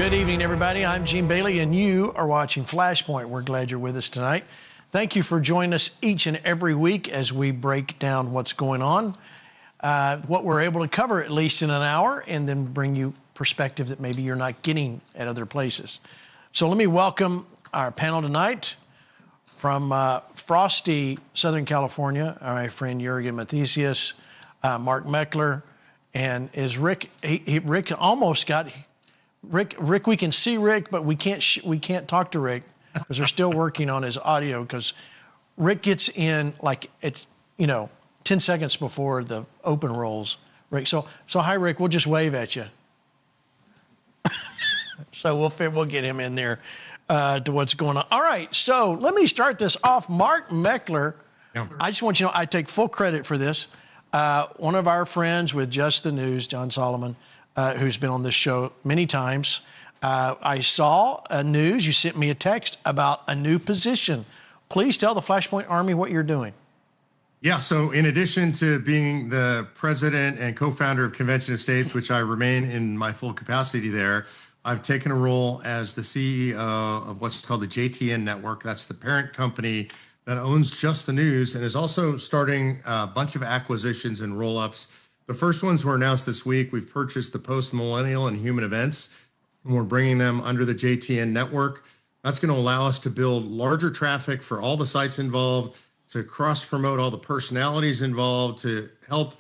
Good evening, everybody. I'm Gene Bailey, and you are watching FlashPoint. We're glad you're with us tonight. Thank you for joining us each and every week as we break down what's going on, what we're able to cover at least in an hour, and then bring you perspective that maybe you're not getting at other places. So let me welcome our panel tonight from frosty Southern California, my friend Jurgen Matthesius, Mark Meckler, and is Rick. Rick almost got Rick. We can see Rick, but we can't talk to Rick because they're still working on his audio. Because Rick gets in like it's 10 seconds before the open rolls. Rick, so hi Rick. We'll just wave at you. So we'll get him in there to what's going on. All right. So let me start this off. Mark Meckler. Yeah. I just want you to know I take full credit for this. One of our friends with Just the News, John Solomon, who's been on this show many times. I saw a news. You sent me a text about a new position. Please tell the FlashPoint Army what you're doing. Yeah, so in addition to being the president and co-founder of Convention of States, which I remain in my full capacity there, I've taken a role as the CEO of what's called the JTN Network. That's the parent company that owns Just the News and is also starting a bunch of acquisitions and roll-ups. The first ones were announced this week. We've purchased the Post-Millennial and Human Events, and we're bringing them under the JTN Network. That's going to allow us to build larger traffic for all the sites involved, to cross-promote all the personalities involved, to help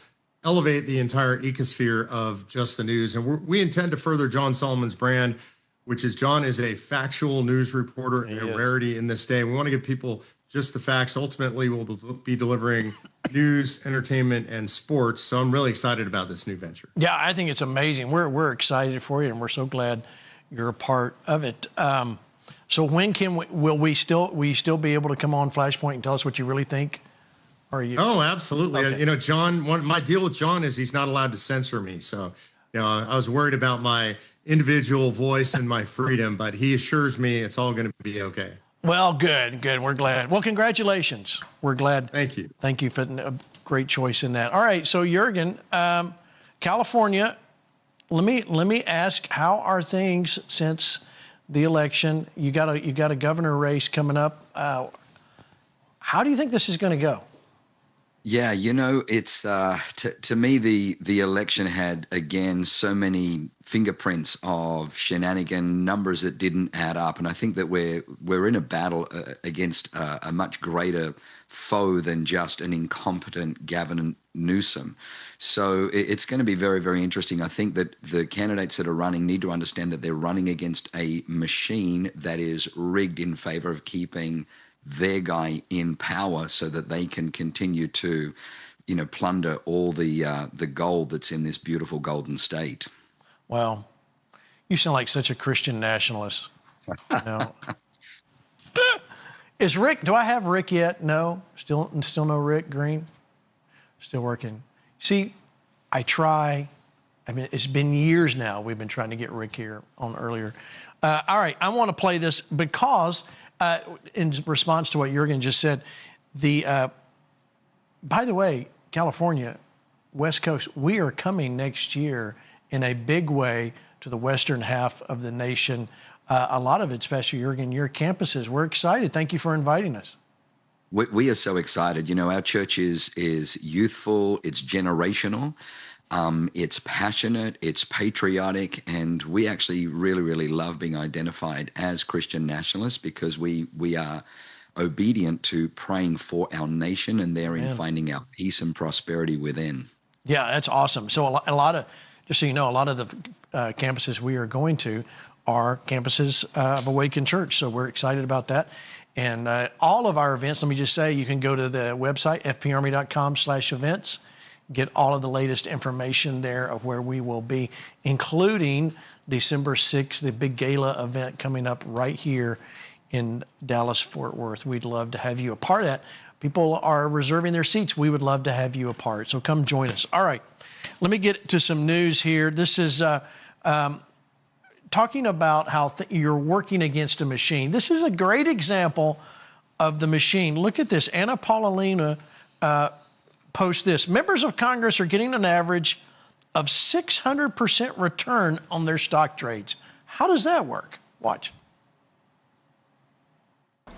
elevate the entire ecosphere of Just the News. And we intend to further John Solomon's brand, which is John is a factual news reporter and a rarity in this day. We want to give people just the facts. Ultimately, we'll be delivering news, entertainment, and sports. So I'm really excited about this new venture. Yeah, I think it's amazing. We're excited for you, and we're so glad you're a part of it. So when will we still be able to come on FlashPoint and tell us what you really think? Or are you? Oh, absolutely. Okay. John. My deal with John is he's not allowed to censor me. So, I was worried about my individual voice and my freedom, but he assures me it's all going to be okay. Well, good. We're glad. Well, congratulations. We're glad. Thank you. Thank you for a great choice in that. All right, so Jurgen, California, let me ask, how are things since the election? You got a governor race coming up. How do you think this is going to go? Yeah, it's to me the election had again so many fingerprints of shenanigan numbers that didn't add up, and I think that we're in a battle against a much greater foe than just an incompetent Gavin Newsom. So it's going to be very, very interesting. I think that the candidates that are running need to understand that they're running against a machine that is rigged in favor of keeping their guy in power so that they can continue to, plunder all the gold that's in this beautiful golden state. Well, you sound like such a Christian nationalist. Is Rick, do I have Rick yet? No? Still no Rick Green? Still working. See, I try. I mean, it's been years now we've been trying to get Rick here on earlier. All right, I want to play this because in response to what Jurgen just said, by the way, California, West Coast, we are coming next year in a big way to the western half of the nation. A lot of it, especially Jurgen, your campuses. We're excited. Thank you for inviting us. We are so excited. Our church is youthful, it's generational, it's passionate, it's patriotic, and we actually really, really love being identified as Christian nationalists because we are obedient to praying for our nation and therein finding our peace and prosperity within. Yeah, that's awesome. So a lot of, just so you know, a lot of the campuses we are going to are campuses of Awakened Church. So we're excited about that. And all of our events, let me just say, you can go to the website, fparmy.com/events, get all of the latest information there of where we will be, including December 6th, the big gala event coming up right here in Dallas-Fort Worth. We'd love to have you a part of that. People are reserving their seats. We would love to have you a part. So come join us. All right, let me get to some news here. This is talking about how you're working against a machine. This is a great example of the machine. Look at this. Anna Paulina posts this. Members of Congress are getting an average of 600% return on their stock trades. How does that work? Watch.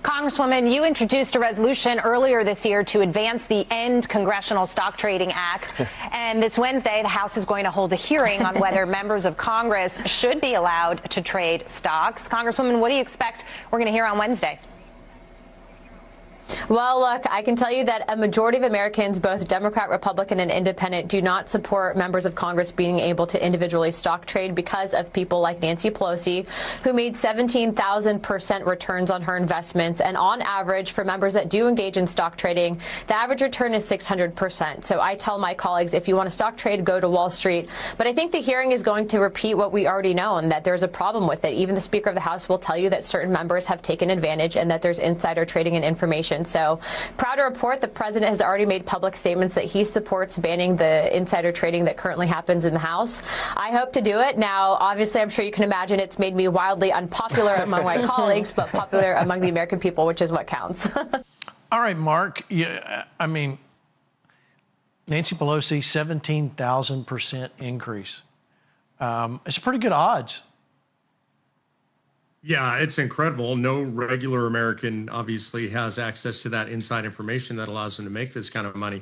Congresswoman, you introduced a resolution earlier this year to advance the End Congressional Stock Trading Act. And this Wednesday, the House is going to hold a hearing on whether members of Congress should be allowed to trade stocks. Congresswoman, what do you expect we're going to hear on Wednesday? Well, look, I can tell you that a majority of Americans, both Democrat, Republican, and Independent, do not support members of Congress being able to individually stock trade because of people like Nancy Pelosi, who made 17,000% returns on her investments. And on average, for members that do engage in stock trading, the average return is 600%. So I tell my colleagues, if you want to stock trade, go to Wall Street. But I think the hearing is going to repeat what we already know, and that there's a problem with it. Even the Speaker of the House will tell you that certain members have taken advantage and that there's insider trading and information. So proud to report the president has already made public statements that he supports banning the insider trading that currently happens in the House. I hope to do it. Now, obviously, I'm sure you can imagine it's made me wildly unpopular among my colleagues, but popular among the American people, which is what counts. All right, Mark. Yeah, I mean, Nancy Pelosi, 17,000% increase. It's pretty good odds. Yeah, it's incredible. No regular American obviously has access to that inside information that allows them to make this kind of money.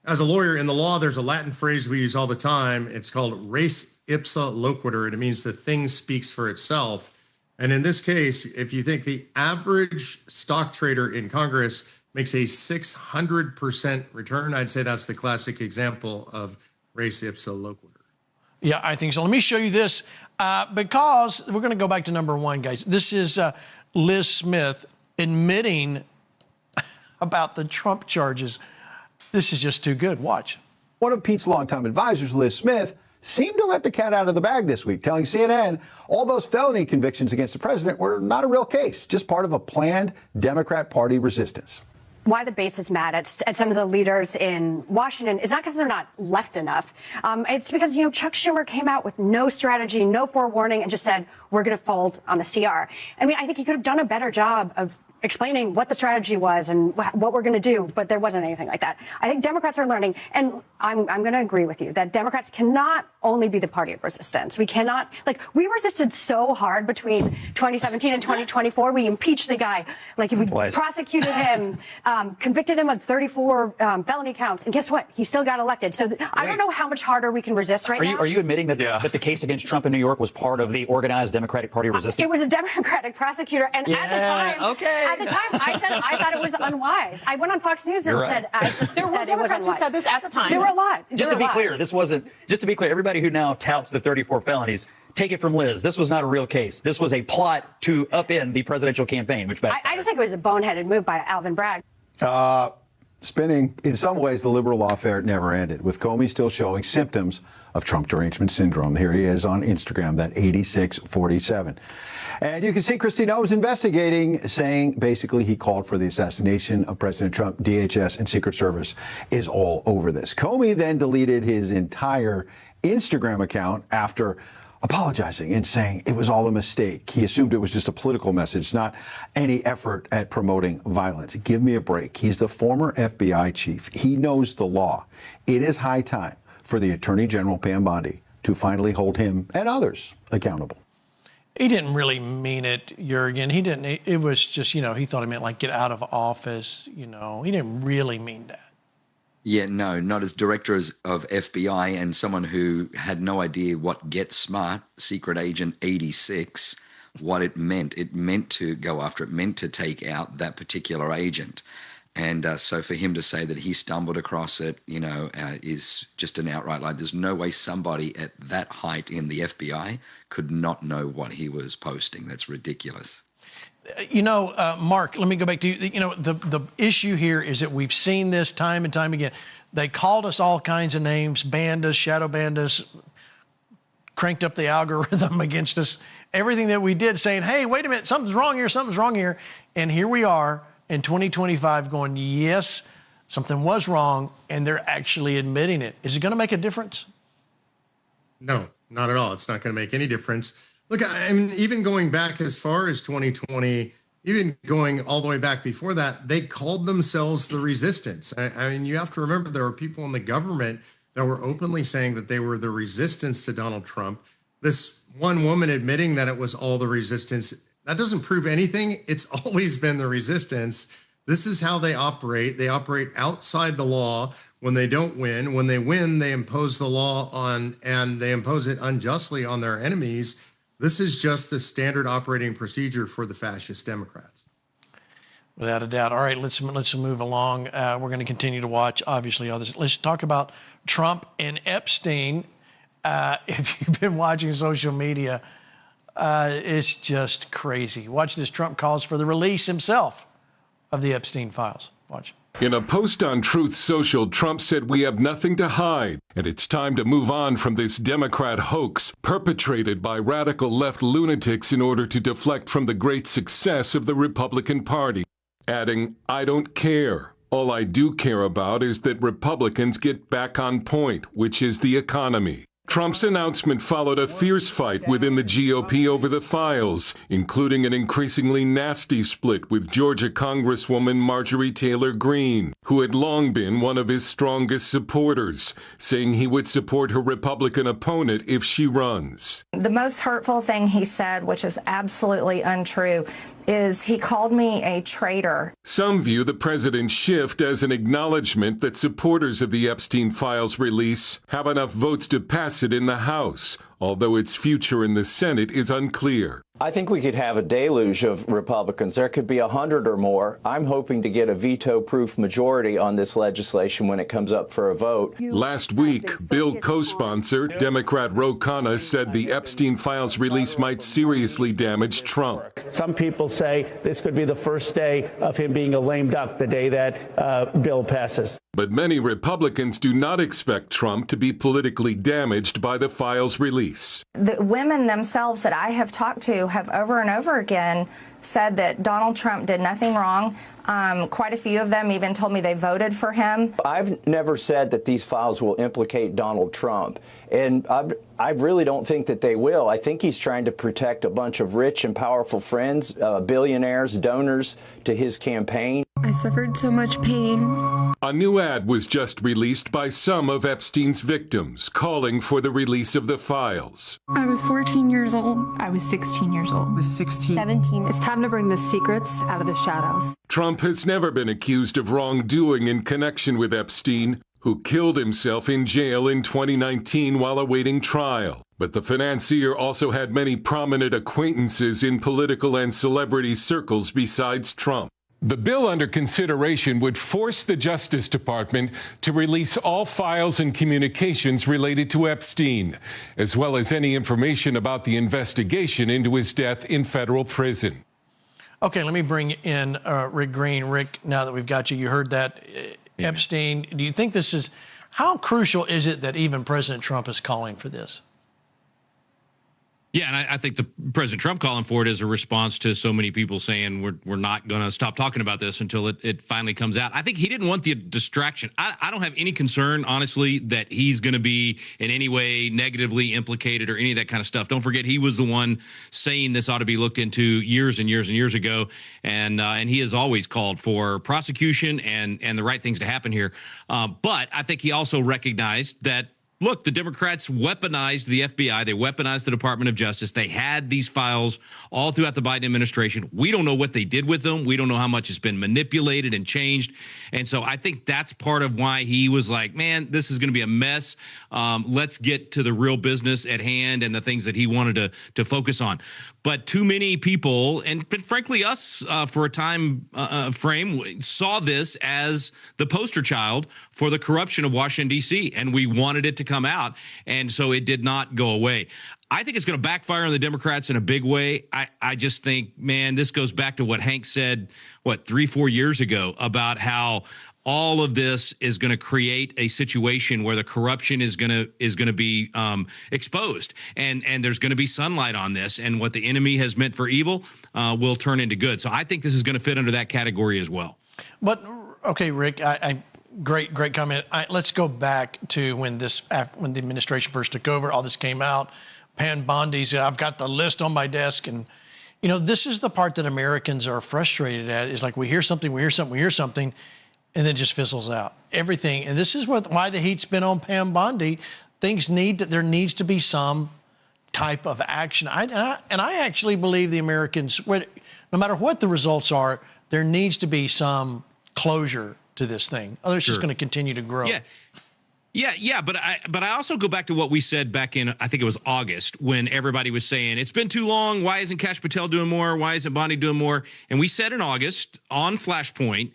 As a lawyer in the law, there's a Latin phrase we use all the time. It's called res ipsa loquitur, and it means the thing speaks for itself. And in this case, if you think the average stock trader in Congress makes a 600% return, I'd say that's the classic example of res ipsa loquitur. Yeah, I think so. Let me show you this because we're going to go back to number one, guys. This is Liz Smith admitting about the Trump charges. This is just too good. Watch. One of Pete's longtime advisors, Liz Smith, seemed to let the cat out of the bag this week, telling CNN all those felony convictions against the president were not a real case, just part of a planned Democrat Party resistance. Why the base is mad at some of the leaders in Washington is not because they're not left enough. It's because, Chuck Schumer came out with no strategy, no forewarning, and just said, we're going to fold on the CR. I mean, I think he could have done a better job of explaining what the strategy was and what we're going to do, but there wasn't anything like that. I think Democrats are learning, and I'm going to agree with you, that Democrats cannot only be the party of resistance. We cannot, we resisted so hard between 2017 and 2024. We impeached the guy, we prosecuted him, convicted him of 34 felony counts, and guess what? He still got elected. So I don't know how much harder we can resist right now. Are you admitting that, that the case against Trump in New York was part of the organized Democratic Party resistance? It was a Democratic prosecutor, and at the time, I thought it was unwise. I went on Fox News and said there were Democrats who said this at the time. There were a lot. Just to be clear, everybody who now touts the 34 felonies, take it from Liz. This was not a real case. This was a plot to upend the presidential campaign, which backfired. I just think it was a boneheaded move by Alvin Bragg. Spinning, in some ways, the liberal lawfare never ended, with Comey still showing symptoms of Trump derangement syndrome. Here he is on Instagram, that 8647. And you can see Christine Holmes investigating, saying basically he called for the assassination of President Trump. DHS and Secret Service is all over this. Comey then deleted his entire Instagram account after apologizing and saying it was all a mistake. He assumed it was just a political message, not any effort at promoting violence. Give me a break. He's the former FBI chief. He knows the law. It is high time for the Attorney General, Pam Bondi, to finally hold him and others accountable. He didn't really mean it, Jurgen. He didn't. It was just, he thought it meant get out of office. He didn't really mean that. Yeah, no, not as director of FBI and someone who had no idea what Get Smart, Secret Agent 86, what it meant. It meant to go after it, meant to take out that particular agent. And so for him to say that he stumbled across it, is just an outright lie. There's no way somebody at that height in the FBI could not know what he was posting. That's ridiculous. Mark, let me go back to you. The issue here is that we've seen this time and time again. They called us all kinds of names, banned us, shadow banned us, cranked up the algorithm against us, everything that we did, saying, hey, wait a minute, something's wrong here. And here we are in 2025 going, yes, something was wrong, and they're actually admitting it. Is it going to make a difference? No, not at all. It's not going to make any difference. Look, I mean, even going back as far as 2020, even going all the way back before that, they called themselves the resistance. I mean, you have to remember there were people in the government that were openly saying that they were the resistance to Donald Trump. This one woman admitting that it was all the resistance, that doesn't prove anything. It's always been the resistance. This is how they operate. They operate outside the law. When they don't win, when they win, they impose the law on, and they impose it unjustly on their enemies. This is just the standard operating procedure for the fascist Democrats. Without a doubt. All right, let's move along. We're going to continue to watch, obviously, all this. Let's talk about Trump and Epstein. If you've been watching social media, it's just crazy. Watch this. Trump calls for the release himself of the Epstein files. Watch. In a post on Truth Social, Trump said we have nothing to hide, and it's time to move on from this Democrat hoax perpetrated by radical left lunatics in order to deflect from the great success of the Republican Party. Adding, I don't care. All I do care about is that Republicans get back on point, which is the economy. Trump's announcement followed a fierce fight within the GOP over the files, including an increasingly nasty split with Georgia Congresswoman Marjorie Taylor Greene, who had long been one of his strongest supporters, saying he would support her Republican opponent if she runs. The most hurtful thing he said, which is absolutely untrue, is he called me a traitor. Some view the president's shift as an acknowledgement that supporters of the Epstein files release have enough votes to pass it in the House, although its future in the Senate is unclear. I think we could have a deluge of Republicans. There could be 100 or more. I'm hoping to get a veto-proof majority on this legislation when it comes up for a vote. Last week, Bill co-sponsor, Democrat Ro Khanna, said the Epstein files release might seriously damage Trump. Some people say this could be the first day of him being a lame duck, the day that bill passes. But many Republicans do not expect Trump to be politically damaged by the files release. The women themselves that I have talked to have over and over again said that Donald Trump did nothing wrong. Quite a few of them even told me they voted for him. I've never said that these files will implicate Donald Trump, and I really don't think that they will. I think he's trying to protect a bunch of rich and powerful friends, billionaires, donors to his campaign. I suffered so much pain. A new ad was just released by some of Epstein's victims, calling for the release of the files. I was 14 years old. I was 16 years old. I was 16. 17. It's time to bring the secrets out of the shadows. Trump has never been accused of wrongdoing in connection with Epstein, who killed himself in jail in 2019 while awaiting trial. But the financier also had many prominent acquaintances in political and celebrity circles besides Trump. The bill under consideration would force the Justice Department to release all files and communications related to Epstein, as well as any information about the investigation into his death in federal prison. Okay, let me bring in Rick Green. Rick, now that we've got you, you heard that Epstein. Do you think this is, how crucial is it that even President Trump is calling for this? Yeah, and I think the President Trump calling for it is a response to so many people saying we're not going to stop talking about this until it finally comes out. I think he didn't want the distraction. I don't have any concern, honestly, that he's going to be in any way negatively implicated or any of that kind of stuff. Don't forget, he was the one saying this ought to be looked into years and years and years ago, and he has always called for prosecution and the right things to happen here. But I think he also recognized that, look, the Democrats weaponized the FBI. They weaponized the Department of Justice. They had these files all throughout the Biden administration. We don't know what they did with them. We don't know how much has been manipulated and changed. And so I think that's part of why he was like, man, this is going to be a mess. Let's get to the real business at hand and the things that he wanted to focus on. But too many people, and frankly us for a time frame, saw this as the poster child for the corruption of Washington, D.C., and we wanted it to come out, and so it did not go away. I think it's going to backfire on the Democrats in a big way. I just think, man, this goes back to what Hank said, 3-4 years ago, about how all of this is going to create a situation where the corruption is going to be exposed, and there's going to be sunlight on this, and what the enemy has meant for evil will turn into good. So I think this is going to fit under that category as well. But okay, Rick, great comment. Let's go back to when the administration first took over. All this came out. Pam Bondi's, I've got the list on my desk, and this is the part that Americans are frustrated at. Is like we hear something, and then it just fizzles out. Everything, and this is why the heat's been on Pam Bondi. There needs to be some type of action. And I actually believe the Americans, no matter what the results are, there needs to be some closure to this thing. Otherwise, it's just going to continue to grow. Yeah, but I also go back to what we said back in, I think it was August, when everybody was saying, it's been too long. Why isn't Kash Patel doing more? Why isn't Bondi doing more? And we said in August on FlashPoint,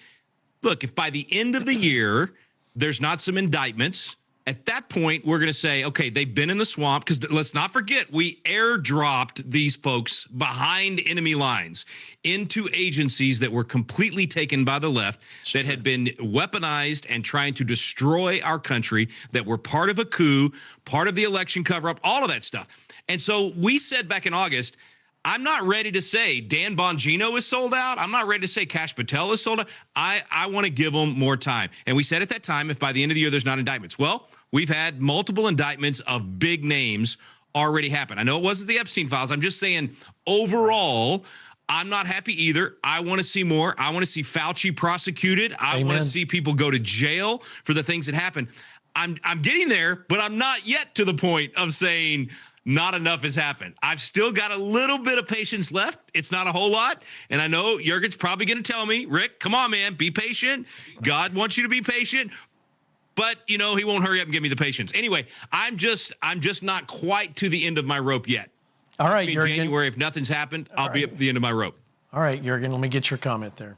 look, if by the end of the year there's not some indictments, at that point, we're going to say, okay, they've been in the swamp, because let's not forget, we airdropped these folks behind enemy lines into agencies that were completely taken by the left, that had been weaponized and trying to destroy our country, that were part of a coup, part of the election cover-up, all of that stuff. And so we said back in August, I'm not ready to say Dan Bongino is sold out. I'm not ready to say Kash Patel is sold out. I want to give them more time. And we said at that time, if by the end of the year there's not indictments. Well, we've had multiple indictments of big names already happen. I know it wasn't the Epstein files. I'm just saying overall, I'm not happy either. I want to see more. I want to see Fauci prosecuted. I want to see people go to jail for the things that happened. I'm getting there, but I'm not yet to the point of saying not enough has happened. I've still got a little bit of patience left. It's not a whole lot. And I know Jurgen's probably going to tell me, Rick, come on, man, be patient. God wants you to be patient. But, you know, he won't hurry up and give me the patience. Anyway, I'm just not quite to the end of my rope yet. All right, Jurgen. In January, if nothing's happened, I'll be at the end of my rope. All right, Jurgen, let me get your comment there.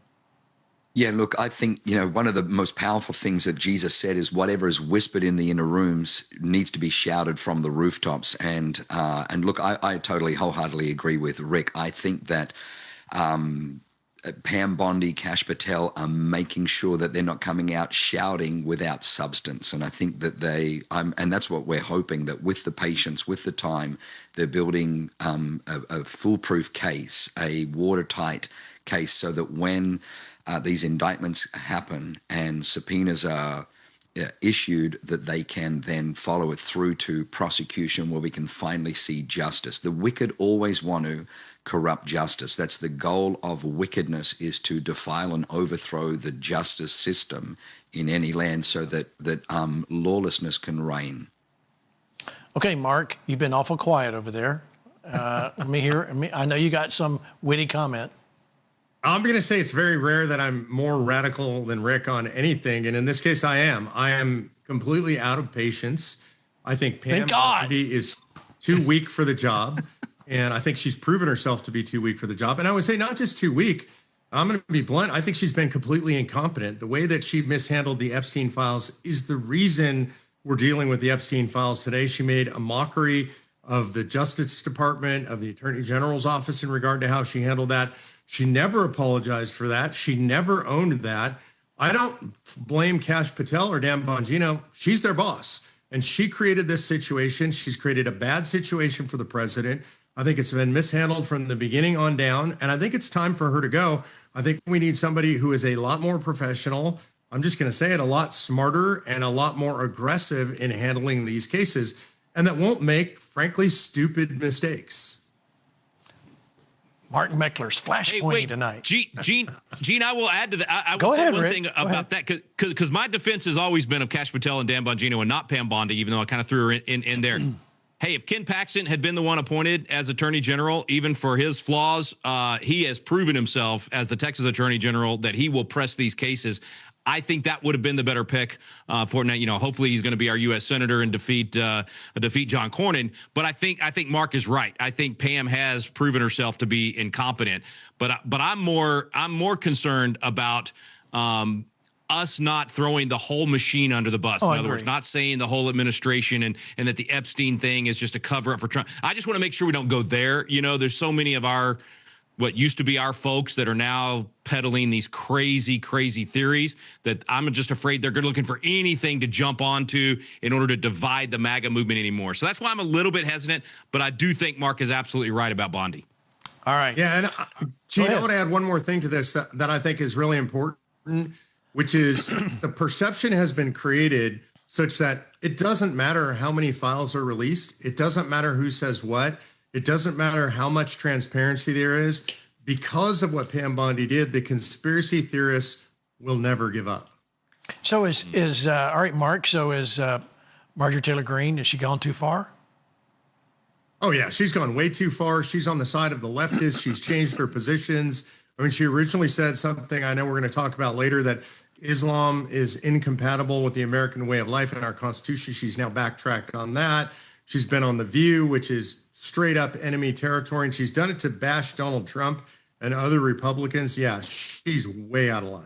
Yeah, look, I think, you know, one of the most powerful things that Jesus said is whatever is whispered in the inner rooms needs to be shouted from the rooftops. And look, I totally wholeheartedly agree with Rick. I think that Pam Bondi, Kash Patel are making sure that they're not coming out shouting without substance. And I think that and that's what we're hoping, that with the patience, with the time, they're building a foolproof case, a watertight case, so that when these indictments happen and subpoenas are issued, that they can then follow it through to prosecution, where we can finally see justice. The wicked always want to corrupt justice. That's the goal of wickedness, is to defile and overthrow the justice system in any land, so that lawlessness can reign. Okay, Mark, you've been awful quiet over there. Let me hear. I know you got some witty comment. I'm going to say it's very rare that I'm more radical than Rick on anything. And in this case, I am. I am completely out of patience. I think Pam Bondi is too weak for the job. And I think she's proven herself to be too weak for the job. And I would say not just too weak. I'm going to be blunt. I think she's been completely incompetent. The way that she mishandled the Epstein files is the reason we're dealing with the Epstein files today. She made a mockery of the Justice Department, of the Attorney General's office in regard to how she handled that. She never apologized for that. She never owned that. I don't blame Kash Patel or Dan Bongino. She's their boss. And she created this situation. She's created a bad situation for the president. I think it's been mishandled from the beginning on down. And I think it's time for her to go. I think we need somebody who is a lot more professional. I'm just going to say it, a lot smarter and a lot more aggressive in handling these cases, and that won't make, frankly, stupid mistakes. Martin Meckler's FlashPoint tonight. Gene, I will add to that. I Go will say ahead, one Rick. thing about that, because my defense has always been of Kash Patel and Dan Bongino and not Pam Bondi, even though I kind of threw her in there. Hey, if Ken Paxton had been the one appointed as Attorney General, even for his flaws, he has proven himself as the Texas Attorney General that he will press these cases. I think that would have been the better pick for now. You know, hopefully he's going to be our U.S. Senator and defeat John Cornyn. But I think Mark is right. I think Pam has proven herself to be incompetent. But I'm more concerned about us not throwing the whole machine under the bus. In other words, not saying the whole administration and that the Epstein thing is just a cover up for Trump. I just want to make sure we don't go there. You know, there's so many of what used to be our folks that are now peddling these crazy theories that I'm just afraid they're looking for anything to jump onto in order to divide the MAGA movement anymore. So that's why I'm a little bit hesitant, but I do think Mark is absolutely right about Bondi. All right. Yeah, and Gene, I want to add one more thing to this that I think is really important, which is the perception has been created such that it doesn't matter how many files are released. It doesn't matter who says what. It doesn't matter how much transparency there is. Because of what Pam Bondi did, the conspiracy theorists will never give up. So is all right, Mark. So is Marjorie Taylor Greene? Has she gone too far? Oh, yeah, she's gone way too far. She's on the side of the leftists. She's changed her positions. I mean, she originally said something I know we're going to talk about later, that Islam is incompatible with the American way of life and our Constitution. She's now backtracked on that. She's been on The View, which is straight up enemy territory, and she's done it to bash Donald Trump and other Republicans. Yeah, she's way out of line.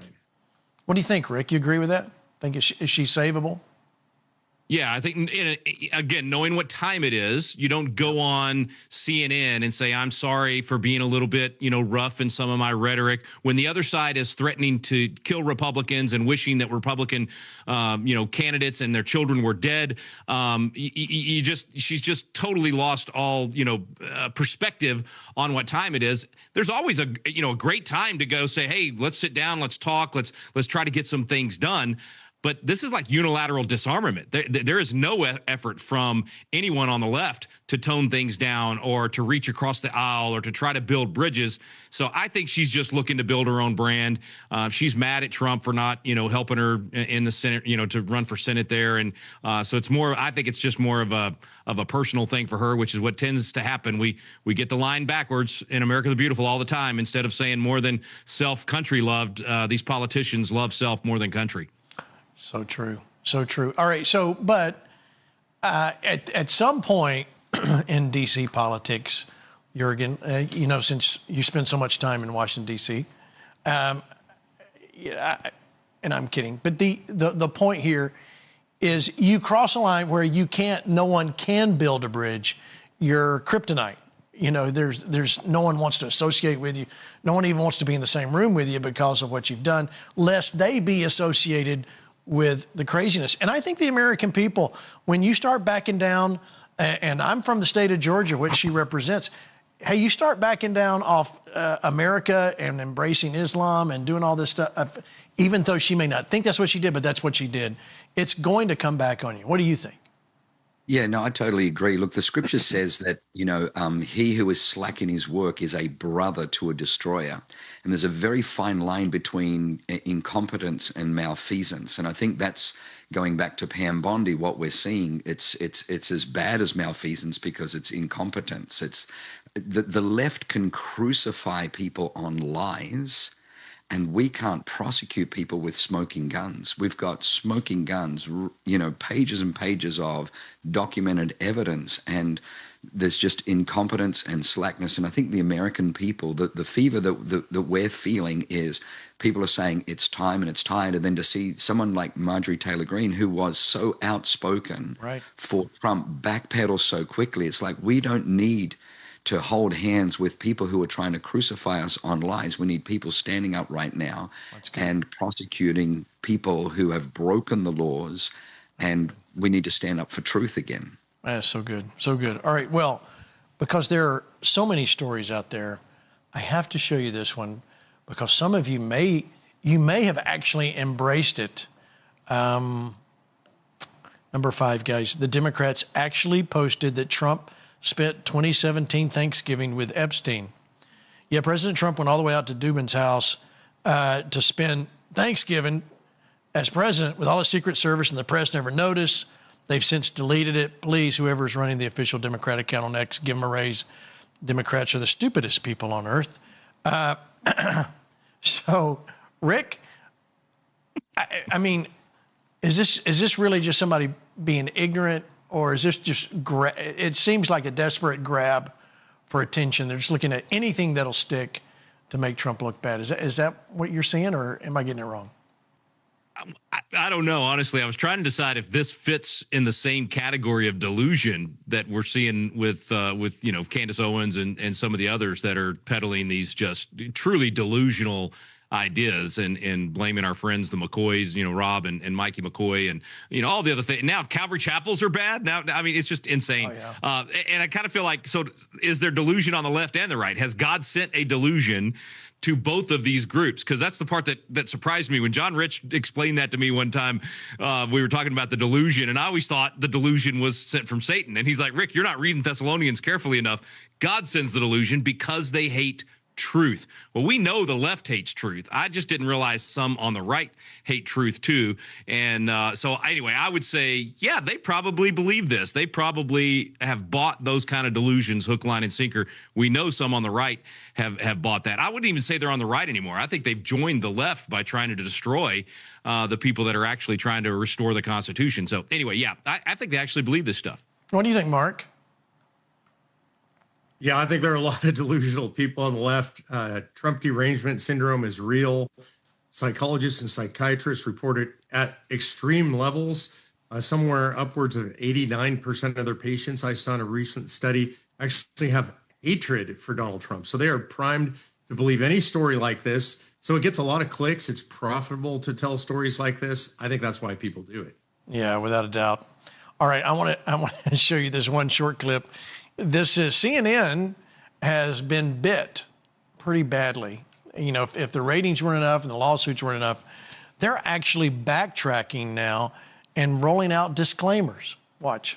What do you think, Rick? You agree with that? Think is she savable? Yeah, I think, again, knowing what time it is, you don't go on CNN and say, I'm sorry for being a little bit, rough in some of my rhetoric, when the other side is threatening to kill Republicans and wishing that Republican, candidates and their children were dead. She's just totally lost all, perspective on what time it is. There's always a great time to go say, hey, let's sit down, let's talk, let's try to get some things done. But this is like unilateral disarmament. There is no effort from anyone on the left to tone things down or to reach across the aisle or to try to build bridges. So I think she's just looking to build her own brand. She's mad at Trump for not, helping her in the Senate, to run for Senate there. And so it's more, I think it's just more of a personal thing for her, which is what tends to happen. We get the line backwards in America the Beautiful all the time. Instead of saying more than self, country loved, these politicians love self more than country. So true. So true. All right. So, but at some point in D.C. politics, Jurgen, since you spend so much time in Washington, D.C., and I'm kidding, but the point here is you cross a line where no one can build a bridge. You're kryptonite. There's no one wants to associate with you. No one even wants to be in the same room with you because of what you've done, lest they be associated with the craziness. And I think the American people, when you start backing down, and I'm from the state of Georgia, which she represents, hey, you start backing down off America and embracing Islam and doing all this stuff, even though she may not think that's what she did, but that's what she did, it's going to come back on you. What do you think? Yeah, no, I totally agree. Look, the scripture says that, he who is slack in his work is a brother to a destroyer. And there's a very fine line between incompetence and malfeasance. And I think that's going back to Pam Bondi, what we're seeing. It's as bad as malfeasance because it's incompetence. It's the left can crucify people on lies, and we can't prosecute people with smoking guns. We've got smoking guns, pages and pages of documented evidence, and there's just incompetence and slackness. And I think the American people, the fever that we're feeling is people are saying it's time and it's tired. And then to see someone like Marjorie Taylor Greene, who was so outspoken for Trump, backpedal so quickly, it's like we don't need to hold hands with people who are trying to crucify us on lies. We need people standing up right now and prosecuting people who have broken the laws, and we need to stand up for truth again. That's so good. So good. All right. Well, because there are so many stories out there, I have to show you this one because some of you may have actually embraced it. Number 5, guys, the Democrats actually posted that Trump spent 2017 Thanksgiving with Epstein. Yeah, President Trump went all the way out to Dubin's house to spend Thanksgiving as president with all the Secret Service, and the press never noticed. They've since deleted it. Please, whoever's running the official Democratic account on X, give them a raise. Democrats are the stupidest people on earth. So, Rick, I mean, is this really just somebody being ignorant? Or is this just, it seems like a desperate grab for attention. They're just looking at anything that'll stick to make Trump look bad. Is that what you're seeing, or am I getting it wrong? I don't know. Honestly, I was trying to decide if this fits in the same category of delusion that we're seeing with Candace Owens and some of the others that are peddling these just truly delusional ideas and blaming our friends, the McCoys, Rob and Mikey McCoy and, all the other things. Now Calvary chapels are bad. Now, I mean, it's just insane. Oh, yeah. And I kind of feel like, so is there delusion on the left and the right? Has God sent a delusion to both of these groups? Because that's the part that surprised me. When John Rich explained that to me one time, we were talking about the delusion, and I always thought the delusion was sent from Satan. And he's like, Rick, you're not reading Thessalonians carefully enough. God sends the delusion because they hate truth. Well, we know the left hates truth. I just didn't realize some on the right hate truth too. And so anyway, I would say, yeah, they probably believe this. They probably have bought those kind of delusions, hook, line, and sinker. We know some on the right have bought that. I wouldn't even say they're on the right anymore. I think they've joined the left by trying to destroy the people that are actually trying to restore the Constitution. So anyway, yeah, I think they actually believe this stuff. What do you think, Mark? Yeah, I think there are a lot of delusional people on the left. Trump derangement syndrome is real. Psychologists and psychiatrists report it at extreme levels. Somewhere upwards of 89% of their patients, I saw in a recent study, actually have hatred for Donald Trump. So they are primed to believe any story like this. So it gets a lot of clicks. It's profitable to tell stories like this. I think that's why people do it. Yeah, without a doubt. All right, I want to show you this one short clip. This is CNN has been bit pretty badly. You know, if the ratings weren't enough and the lawsuits weren't enough, they're actually backtracking now and rolling out disclaimers. Watch.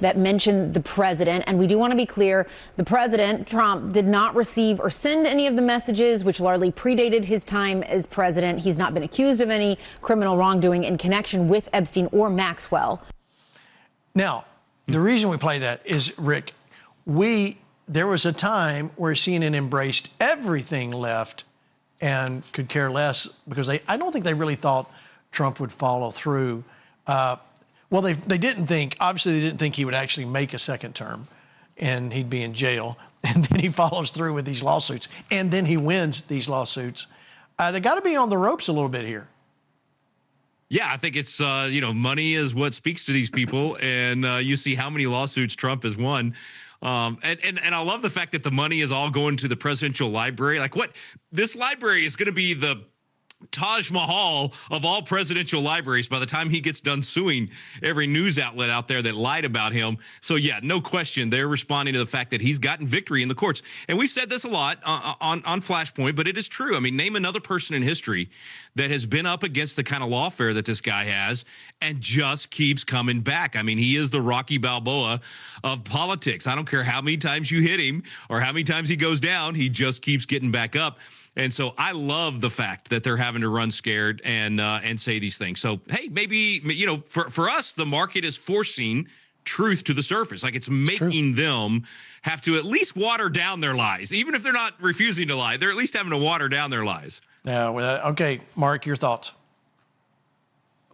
That mentioned the president. And we do want to be clear, the president, Trump, did not receive or send any of the messages, which largely predated his time as president. He's not been accused of any criminal wrongdoing in connection with Epstein or Maxwell. Now, the reason we play that is, Rick, there was a time where CNN embraced everything left and could care less because I don't think they really thought Trump would follow through. Well, they didn't think, obviously they didn't think he would actually make a second term and he'd be in jail. And then he follows through with these lawsuits and then he wins these lawsuits. They got to be on the ropes a little bit here. Yeah, I think it's, money is what speaks to these people. And you see how many lawsuits Trump has won. And I love the fact that the money is all going to the presidential library. Like what? This library is going to be the Taj Mahal of all presidential libraries by the time he gets done suing every news outlet out there that lied about him. So yeah, no question, they're responding to the fact that he's gotten victory in the courts. And we've said this a lot on FlashPoint, but it is true. I mean, name another person in history that has been up against the kind of lawfare that this guy has and just keeps coming back. I mean, he is the Rocky Balboa of politics. I don't care how many times you hit him or how many times he goes down, he just keeps getting back up. And so I love the fact that they're having to run scared and say these things. So, hey, maybe, for us, the market is forcing truth to the surface. Like it's making them have to at least water down their lies. Even if they're not refusing to lie, they're at least having to water down their lies. Yeah. Okay, Mark, your thoughts?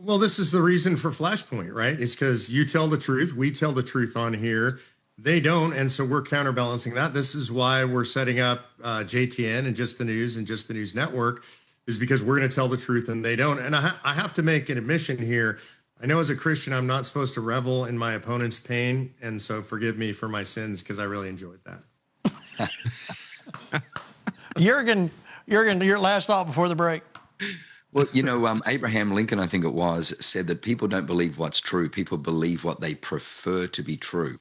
Well, this is the reason for FlashPoint, right? It's because you tell the truth. We tell the truth on here. They don't, and so we're counterbalancing that. This is why we're setting up JTN and Just the News and Just the News Network, is because we're going to tell the truth and they don't. And I have to make an admission here. I know as a Christian, I'm not supposed to revel in my opponent's pain, and so forgive me for my sins because I really enjoyed that. Jurgen, your last thought before the break. Well, Abraham Lincoln, I think it was, said that people don't believe what's true. People believe what they prefer to be true.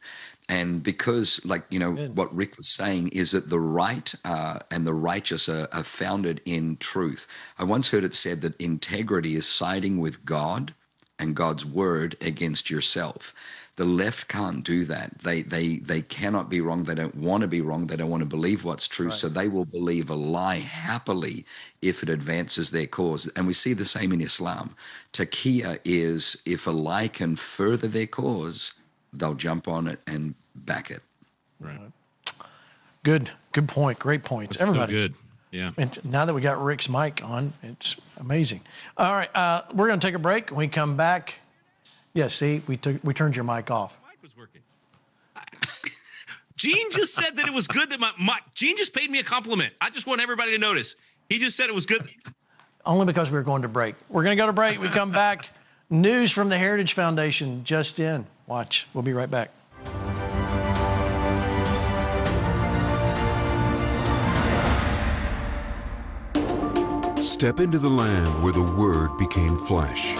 And because, what Rick was saying is that the right and the righteous are founded in truth. I once heard it said that integrity is siding with God and God's word against yourself. The left can't do that. They cannot be wrong. They don't want to be wrong. They don't want to believe what's true. Right. So they will believe a lie happily if it advances their cause. And we see the same in Islam. Taqiyya is if a lie can further their cause, they'll jump on it and back it. Right. Good point. Great points. That's everybody. So good. Yeah. And now that we got Rick's mic on, it's amazing. All right. We're going to take a break. When we come back. Yeah, see, we turned your mic off. My mic was working. Gene just said that it was good that Gene just paid me a compliment. I just want everybody to notice. He just said it was good. Only because we were going to break. We're going to go to break. We come back. News from the Heritage Foundation just in. Watch. We'll be right back. Step into the land where the Word became flesh.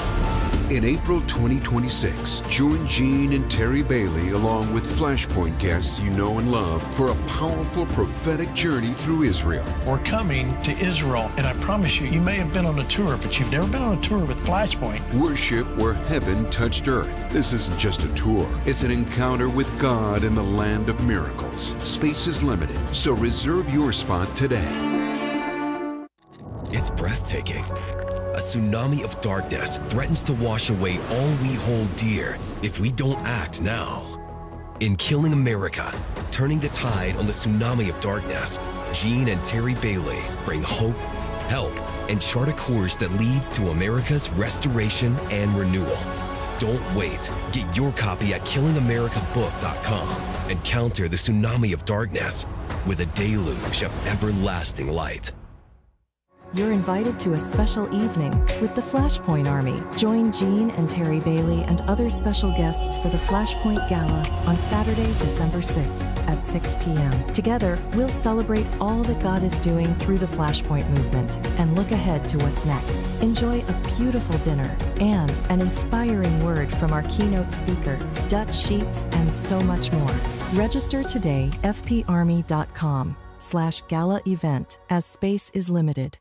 In April 2026, join Gene and Terry Bailey along with FlashPoint guests you know and love for a powerful prophetic journey through Israel. We're coming to Israel, and I promise you, you may have been on a tour, but you've never been on a tour with FlashPoint. Worship where heaven touched earth. This isn't just a tour. It's an encounter with God in the land of miracles. Space is limited, so reserve your spot today. It's breathtaking. A tsunami of darkness threatens to wash away all we hold dear if we don't act now. In Killing America, Turning the Tide on the Tsunami of Darkness, Gene and Terry Bailey bring hope, help, and chart a course that leads to America's restoration and renewal. Don't wait. Get your copy at killingamericabook.com and counter the tsunami of darkness with a deluge of everlasting light. You're invited to a special evening with the FlashPoint Army. Join Gene and Terry Bailey and other special guests for the FlashPoint Gala on Saturday, December 6th at 6 p.m. Together, we'll celebrate all that God is doing through the FlashPoint movement and look ahead to what's next. Enjoy a beautiful dinner and an inspiring word from our keynote speaker, Dutch sheets, and so much more. Register today, fparmy.com/gala event, as space is limited.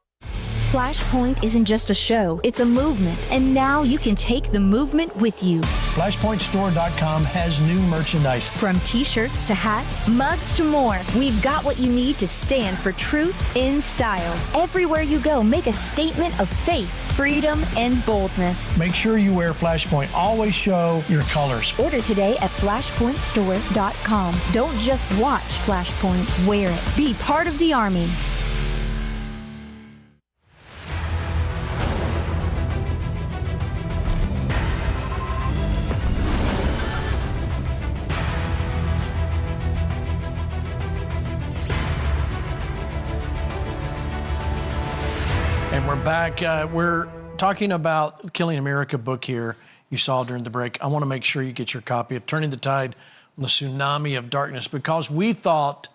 FlashPoint isn't just a show, it's a movement. And now you can take the movement with you. FlashPointStore.com has new merchandise. From t-shirts to hats, mugs to more, we've got what you need to stand for truth in style. Everywhere you go, make a statement of faith, freedom, and boldness. Make sure you wear FlashPoint. Always show your colors. Order today at FlashPointStore.com. Don't just watch FlashPoint, wear it. Be part of the Army. And we're back. We're talking about the Killing America book here you saw during the break. I want to make sure you get your copy of Turning the Tide on the Tsunami of Darkness, because we thought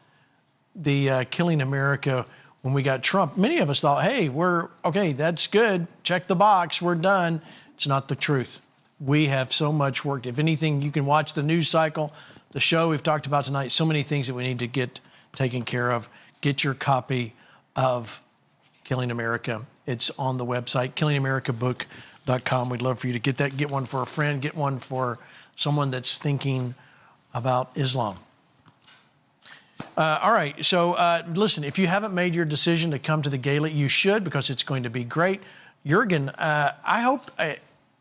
the Killing America, when we got Trump, many of us thought, hey, we're okay, that's good. Check the box. We're done. It's not the truth. We have so much work. If anything, you can watch the news cycle, the show we've talked about tonight, so many things that we need to get taken care of. Get your copy of Killing America. It's on the website, killingamericabook.com. We'd love for you to get that. Get one for a friend. Get one for someone that's thinking about Islam. All right. So listen, if you haven't made your decision to come to the gala, you should, because it's going to be great. Jurgen, I hope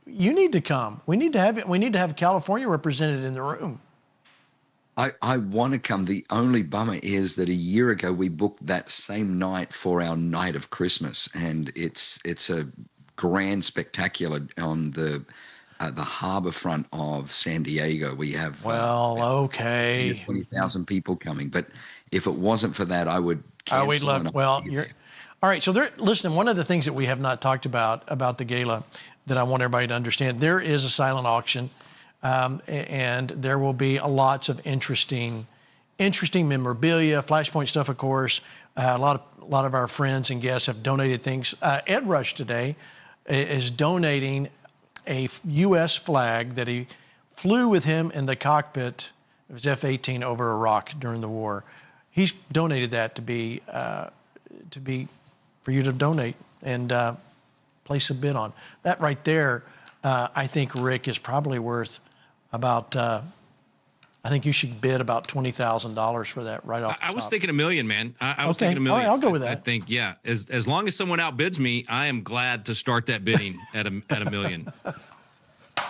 you need to come. We need to have it. We need to have California represented in the room. I want to come. The only bummer is that a year ago we booked that same night for our night of Christmas, and it's a grand spectacular on the harbor front of San Diego. We have 20,000 people coming. But if it wasn't for that, I would cancel. We'd love. Well, you're all right. So listen. One of the things that we have not talked about the gala that I want everybody to understand, there is a silent auction. And there will be lots of interesting memorabilia, FlashPoint stuff, of course. A lot of our friends and guests have donated things. Ed Rush today is donating a U.S. flag that he flew with him in the cockpit. It was F-18 over Iraq during the war. He's donated that to be for you to donate and place a bid on. That right there, I think, Rick, is probably worth about, I think you should bid about $20,000 for that right off the top. I was thinking $1 million, man. I was thinking $1 million. All right, I'll go with that. I think, yeah, as long as someone outbids me, I am glad to start that bidding at $1 million.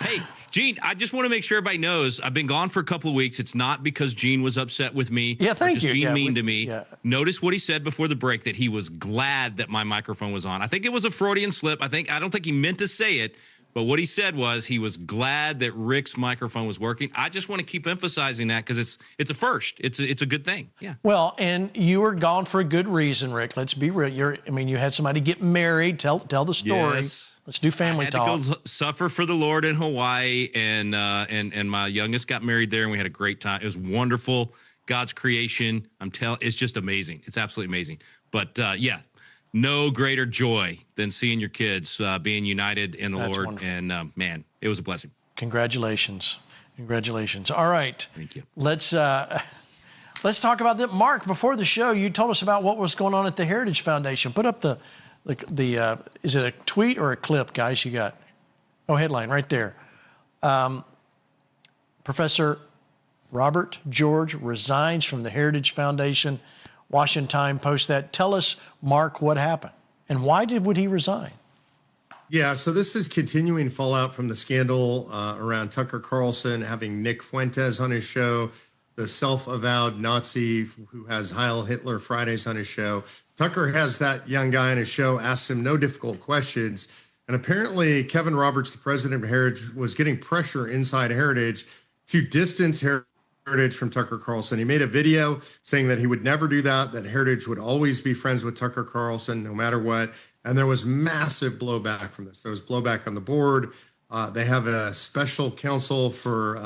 Hey, Gene, I just want to make sure everybody knows I've been gone for a couple of weeks. It's not because Gene was upset with me. Yeah, thank you. Being mean to me. Yeah. Notice what he said before the break, that he was glad that my microphone was on. I think it was a Freudian slip. I don't think he meant to say it. But what he said was he was glad that Rick's microphone was working. I just want to keep emphasizing that because it's a first. It's a good thing. Yeah. Well, and you were gone for a good reason, Rick. Let's be real. You had somebody get married. Tell the story. Yes. Let's do family talk. I had to go suffer for the Lord in Hawaii, and my youngest got married there, and we had a great time. It was wonderful. God's creation. It's just amazing. It's absolutely amazing. But yeah. No greater joy than seeing your kids being united in the Lord. Wonderful. And man, it was a blessing. Congratulations. Congratulations. All right. Thank you. Let's talk about that. Mark, before the show, you told us about what was going on at the Heritage Foundation. Put up the is it a tweet or a clip, guys, you got? Oh, headline right there. Professor Robert George resigns from the Heritage Foundation. Washington Time posts that. Tell us, Mark, what happened and why would he resign? Yeah, so this is continuing fallout from the scandal around Tucker Carlson having Nick Fuentes on his show, the self-avowed Nazi who has Heil Hitler Fridays on his show. Tucker has that young guy on his show, asks him no difficult questions. And apparently Kevin Roberts, the president of Heritage, was getting pressure inside Heritage to distance Heritage from Tucker Carlson. He made a video saying that he would never do that, that Heritage would always be friends with Tucker Carlson no matter what. And there was massive blowback from this. There was blowback on the board. They have a special counsel for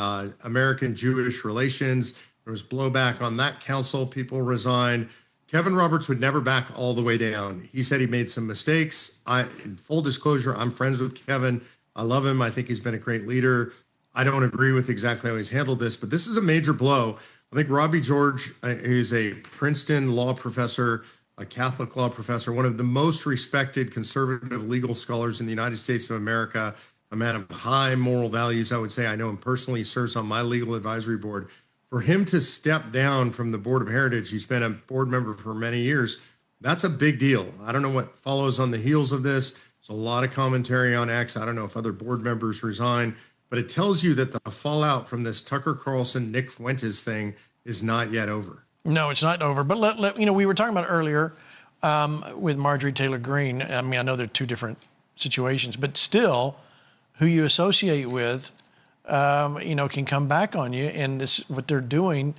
American Jewish relations. There was blowback on that council. People resigned. Kevin Roberts would never back all the way down. He said he made some mistakes. In full disclosure, I'm friends with Kevin. I love him. I think he's been a great leader. I don't agree with exactly how he's handled this, but this is a major blow. I think Robbie George is a Princeton law professor, a Catholic law professor, one of the most respected conservative legal scholars in the United States of America, a man of high moral values, I would say. I know him personally. He serves on my legal advisory board. For him to step down from the board of Heritage, he's been a board member for many years. That's a big deal. I don't know what follows on the heels of this. There's a lot of commentary on X. I don't know if other board members resign, but it tells you that the fallout from this Tucker Carlson, Nick Fuentes thing is not yet over. No, it's not over. But we were talking about earlier with Marjorie Taylor Greene. I mean, I know they're two different situations, but still, who you associate with, can come back on you. And this, what they're doing.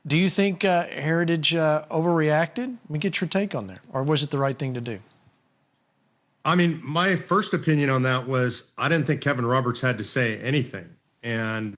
Do you think Heritage overreacted? Let me get your take on that. Or was it the right thing to do? I mean, my first opinion on that was I didn't think Kevin Roberts had to say anything. And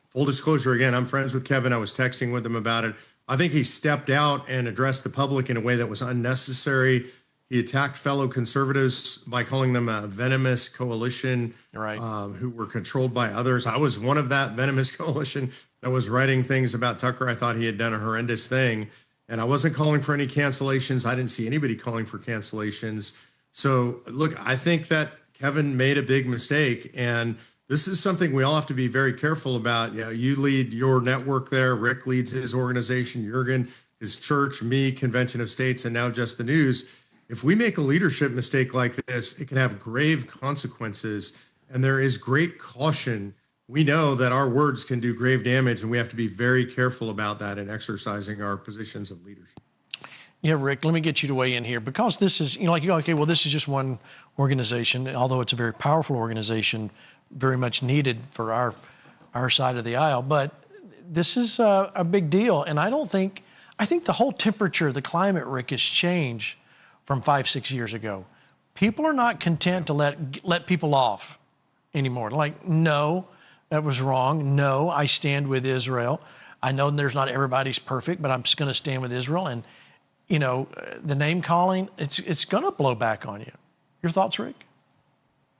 full disclosure, again, I'm friends with Kevin. I was texting with him about it. I think he stepped out and addressed the public in a way that was unnecessary. He attacked fellow conservatives by calling them a venomous coalition, right, who were controlled by others. I was one of that venomous coalition that was writing things about Tucker. I thought he had done a horrendous thing. And I wasn't calling for any cancellations. I didn't see anybody calling for cancellations. So, look, I think that Kevin made a big mistake. And this is something we all have to be very careful about. You know, you lead your network there. Rick leads his organization, Jurgen, his church, me, Convention of States, and now Just the News. If we make a leadership mistake like this, it can have grave consequences, and there is great caution. We know that our words can do grave damage, and we have to be very careful about that in exercising our positions of leadership. Yeah, Rick, let me get you to weigh in here, because this is, this is just one organization, although it's a very powerful organization, very much needed for our side of the aisle. But this is a big deal, and I think the whole temperature, the climate, Rick, has changed from 5-6 years ago. People are not content to let people off anymore. Like, no, that was wrong. No, I stand with Israel. I know there's not everybody's perfect, but I'm just going to stand with Israel. And, the name calling, it's going to blow back on you. Your thoughts, Rick?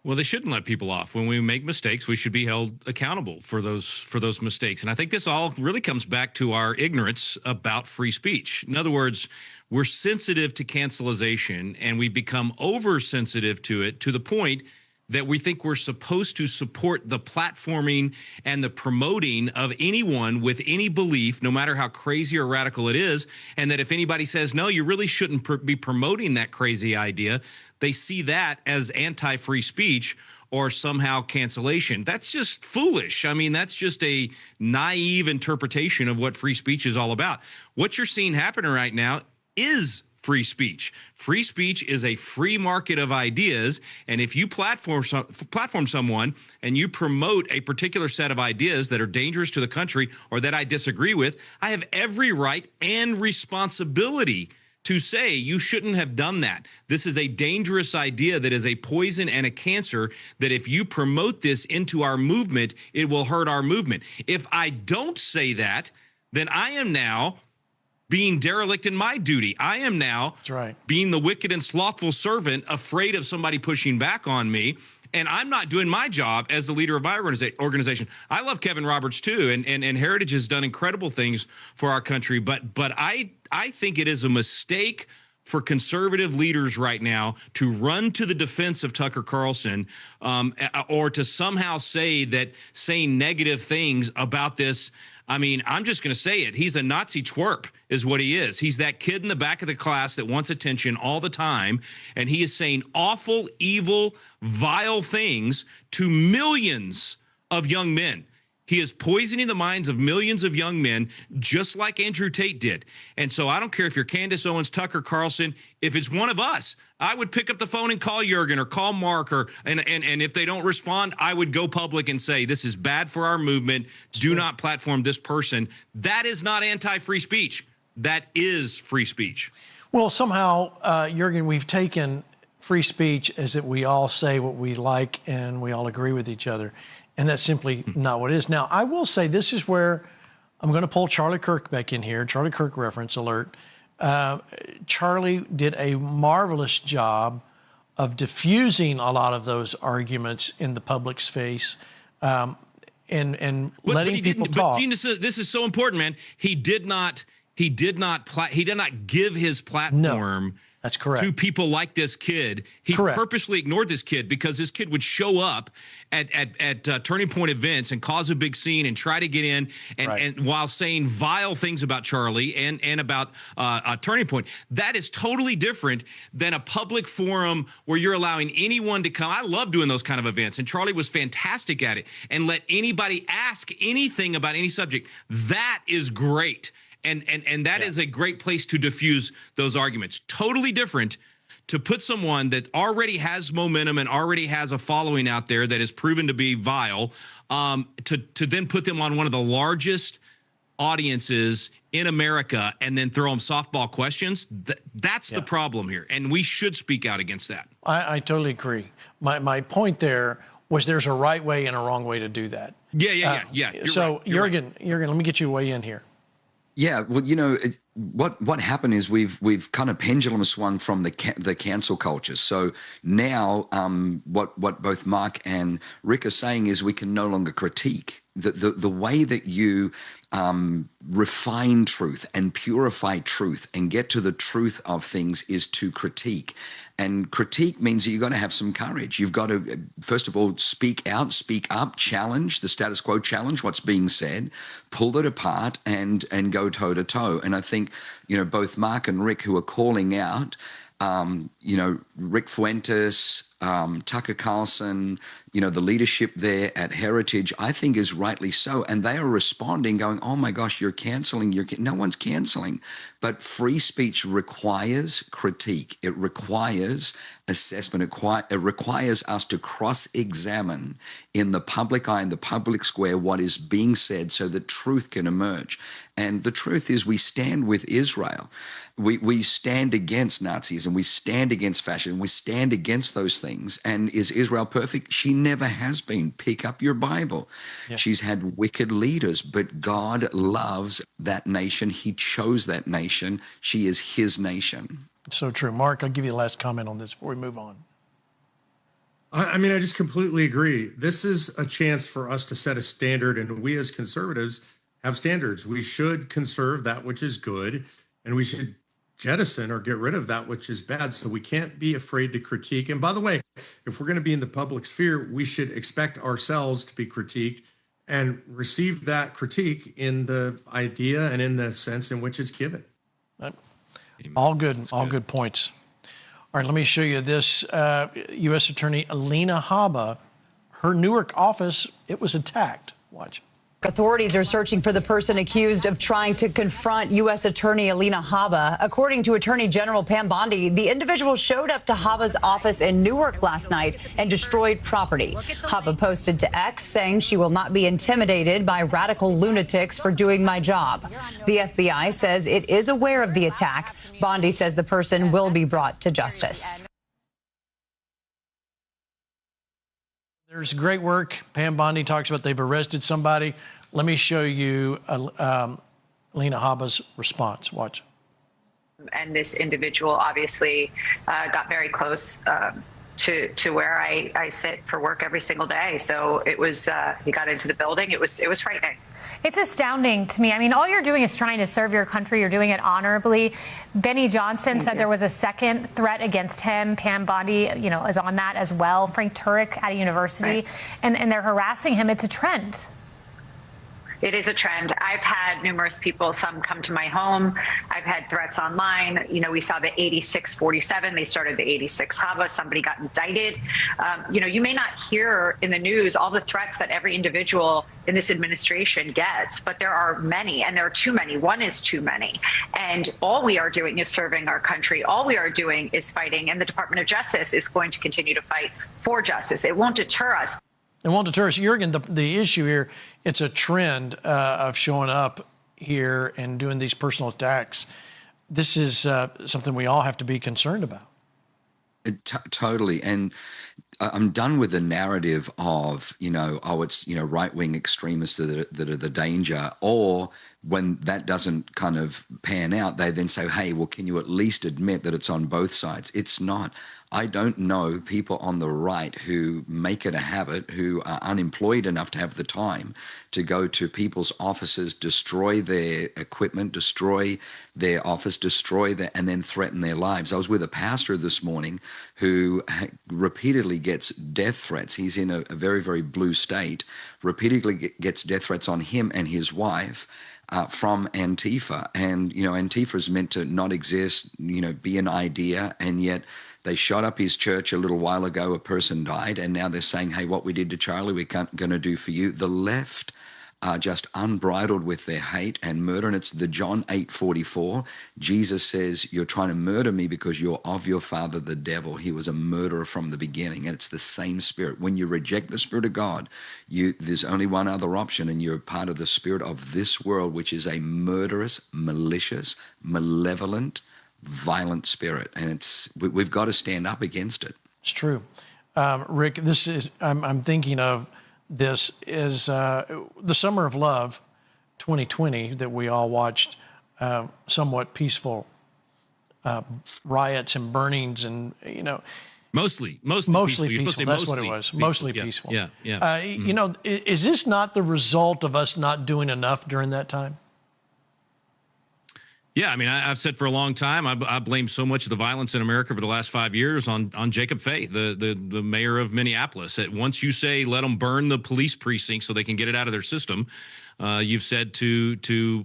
Well, they shouldn't let people off. When we make mistakes, we should be held accountable for those mistakes. And I think this all really comes back to our ignorance about free speech. In other words, we're sensitive to cancelization, and we become oversensitive to it to the point that we think we're supposed to support the platforming and the promoting of anyone with any belief, no matter how crazy or radical it is, and that if anybody says, no, you really shouldn't be promoting that crazy idea, they see that as anti-free speech or somehow cancellation. That's just foolish. I mean, that's just a naive interpretation of what free speech is all about. What you're seeing happening right now is free speech. Free speech is a free market of ideas, and if you platform someone and you promote a particular set of ideas that are dangerous to the country or that I disagree with, I have every right and responsibility to say you shouldn't have done that. This is a dangerous idea that is a poison and a cancer, that if you promote this into our movement, it will hurt our movement. If I don't say that, then I am now being derelict in my duty. I am now being the wicked and slothful servant, afraid of somebody pushing back on me. and I'm not doing my job as the leader of my organization. I love Kevin Roberts too, and Heritage has done incredible things for our country, but I think it is a mistake for conservative leaders right now to run to the defense of Tucker Carlson, or to somehow say that saying negative things about this. I mean, I'm just going to say it. He's a Nazi twerp is what he is. He's that kid in the back of the class that wants attention all the time. And he is saying awful, evil, vile things to millions of young men. He is poisoning the minds of millions of young men, just like Andrew Tate did. And so I don't care if you're Candace Owens, Tucker Carlson, if it's one of us, I would pick up the phone and call Jurgen or call Mark, and if they don't respond, I would go public and say, this is bad for our movement. Do not platform this person. That is not anti-free speech. That is free speech. Well, somehow, Jurgen, we've taken free speech as that we all say what we like and we all agree with each other. And that's simply not what it is. Now, I will say this is where I'm going to pull Charlie Kirk back in here. Charlie Kirk reference alert. Charlie did a marvelous job of diffusing a lot of those arguments in the public's face, and letting people talk. But Gene, this is so important, man. He did not give his platform. No. That's correct. To people like this kid. He purposely ignored this kid because this kid would show up at Turning Point events and cause a big scene and try to get in, and while saying vile things about Charlie and about Turning Point. That is totally different than a public forum where you're allowing anyone to come. I love doing those kind of events, and Charlie was fantastic at it, and let anybody ask anything about any subject. That is great. And that is a great place to diffuse those arguments. Totally different to put someone that already has momentum and already has a following out there that is proven to be vile, to then put them on one of the largest audiences in America and then throw them softball questions. That's the problem here. And we should speak out against that. I totally agree. My point there was there's a right way and a wrong way to do that. Yeah. So, Jurgen, let me get you way in here. Yeah, well, you know, what happened is we've kind of pendulum swung from the cancel culture. So now what both Mark and Rick are saying is we can no longer critique. The way that you refine truth and purify truth and get to the truth of things is to critique. And critique means that you've got to have some courage. You've got to, first of all, speak out, speak up, challenge the status quo, challenge what's being said, pull it apart and go toe to toe. And I think, you know, both Mark and Rick who are calling out, you know, Rick Fuentes, Tucker Carlson, you know, the leadership there at Heritage, I think is rightly so. And they are responding going, oh my gosh, you're canceling. No one's canceling. But free speech requires critique. It requires assessment. It requires us to cross-examine in the public eye, in the public square, what is being said so that truth can emerge. And the truth is we stand with Israel. We stand against Nazis and we stand against fascism. We stand against those things. And is Israel perfect? She never has been. Pick up your Bible. Yeah. She's had wicked leaders, but God loves that nation. He chose that nation. She is his nation. So true. Mark, I'll give you the last comment on this before we move on. I mean, I just completely agree. This is a chance for us to set a standard, and we as conservatives have standards. We should conserve that which is good, and we should jettison or get rid of that which is bad. So we can't be afraid to critique. And by the way, if we're going to be in the public sphere, we should expect ourselves to be critiqued and receive that critique in the idea and in the sense in which it's given. All good points. All right, let me show you this. U.S. Attorney Alina Habba, her Newark office, it was attacked. Watch. Authorities are searching for the person accused of trying to confront U.S. Attorney Alina Habba. According to Attorney General Pam Bondi, the individual showed up to Habba's office in Newark last night and destroyed property. Habba posted to X saying she will not be intimidated by radical lunatics for doing my job. The FBI says it is aware of the attack. Bondi says the person will be brought to justice. There's great work. Pam Bondi talks about they've arrested somebody. Let me show you Alina Habba's response. Watch. And this individual obviously got very close to where I sit for work every single day. So it was, he got into the building. It was frightening. It's astounding to me. I mean, all you're doing is trying to serve your country. You're doing it honorably. Benny Johnson said there was a second threat against him. Pam Bondi, you know, is on that as well. Frank Turek at a university, and they're harassing him. It's a trend. It is a trend. I've had numerous people, some come to my home. I've had threats online. You know, we saw the 8647. They started the 86 Hava. Somebody got indicted. You know, you may not hear in the news all the threats that every individual in this administration gets, but there are many, and there are too many. One is too many. And all we are doing is serving our country. All we are doing is fighting. And the Department of Justice is going to continue to fight for justice. It won't deter us. It won't deter us. Jurgen, the issue here, it's a trend of showing up here and doing these personal attacks. This is something we all have to be concerned about. Totally. And I'm done with the narrative of, you know, oh, it's, you know, right-wing extremists that are the danger. Or when that doesn't kind of pan out, they then say, hey, well, can you at least admit that it's on both sides? It's not. I don't know people on the right who make it a habit, who are unemployed enough to have the time to go to people's offices, destroy their equipment, destroy their office, and then threaten their lives. I was with a pastor this morning who repeatedly gets death threats. He's in a very, very blue state, repeatedly gets death threats on him and his wife. From Antifa. And, you know, Antifa is meant to not exist, you know, be an idea, and yet they shot up his church a little while ago, a person died, and now they're saying, hey, what we did to Charlie, we're going to do for you. The left are just unbridled with their hate and murder, and it's the John 8:44. Jesus says, you're trying to murder me because you're of your father, the devil. He was a murderer from the beginning, and it's the same spirit. When you reject the Spirit of God, there's only one other option, and you're part of the spirit of this world, which is a murderous, malicious, malevolent, violent spirit, and we've got to stand up against it. It's true. Rick, this is, I'm thinking of this is the Summer of Love 2020 that we all watched, somewhat peaceful riots and burnings, and, you know, mostly peaceful. That's what it was. Mostly peaceful. Yeah. You know, is this not the result of us not doing enough during that time? Yeah, I mean, I've said for a long time, I blame so much of the violence in America for the last 5 years on Jacob Fay, the mayor of Minneapolis. That once you say let them burn the police precinct so they can get it out of their system, you've said to